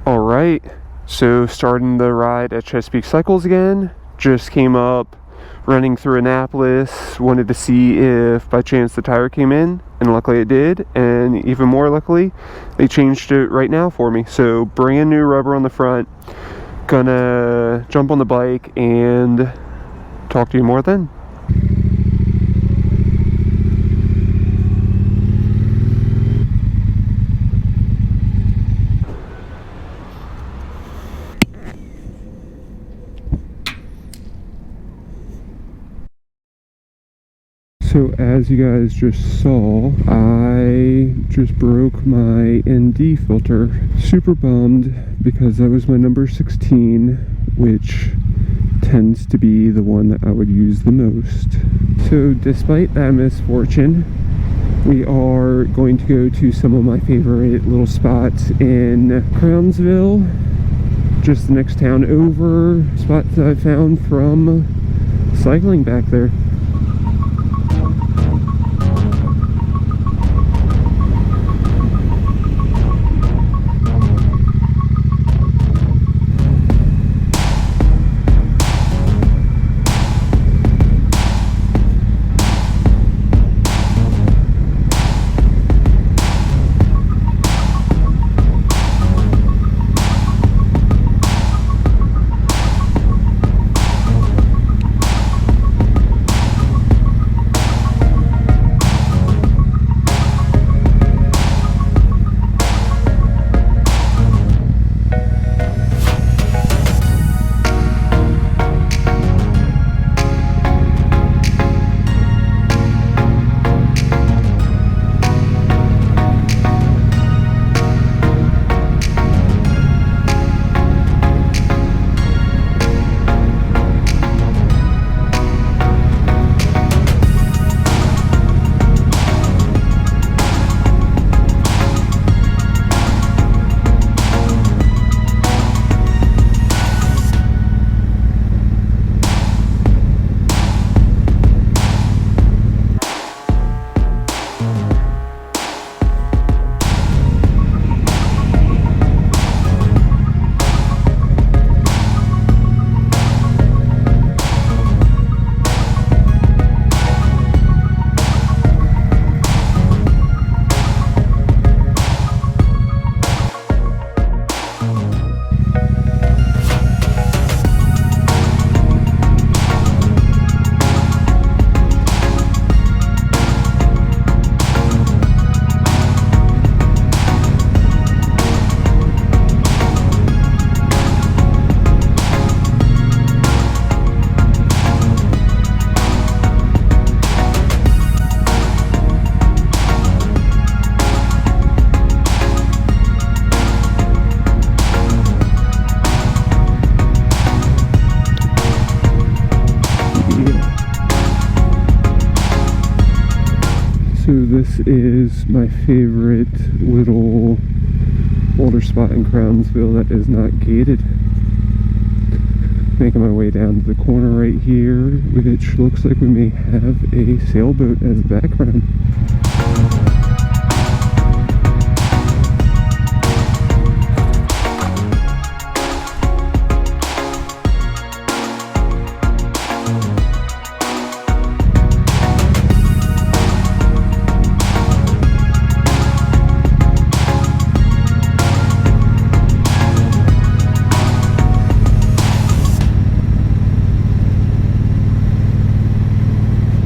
Alright, so starting the ride at Chesapeake Cycles again. Just came up running through Annapolis, wanted to see if by chance the tire came in, and luckily it did, and even more luckily they changed it right now for me. So brand new rubber on the front. Gonna jump on the bike and talk to you more then. So as you guys just saw, I just broke my ND filter. Super bummed because that was my number 16, which tends to be the one that I would use the most. So despite that misfortune, we are going to go to some of my favorite little spots in Crownsville, just the next town over, spots that I found from cycling back there. So this is my favorite little older spot in Crownsville that is not gated. Making my way down to the corner right here, which looks like we may have a sailboat as the background.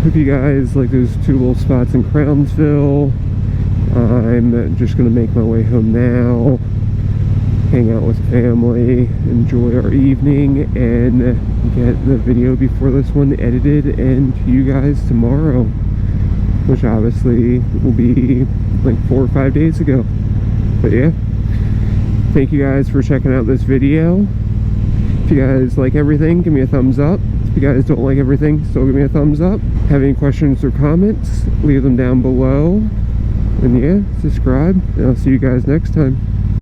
Hope you guys like those two little spots in Crownsville. I'm just gonna make my way home now, hang out with family, enjoy our evening, and get the video before this one edited and to you guys tomorrow, which obviously will be like 4 or 5 days ago. But yeah, thank you guys for checking out this video. If you guys like everything, give me a thumbs up. If you guys don't like everything, still give me a thumbs up. Have any questions or comments, leave them down below. And yeah, subscribe, and I'll see you guys next time.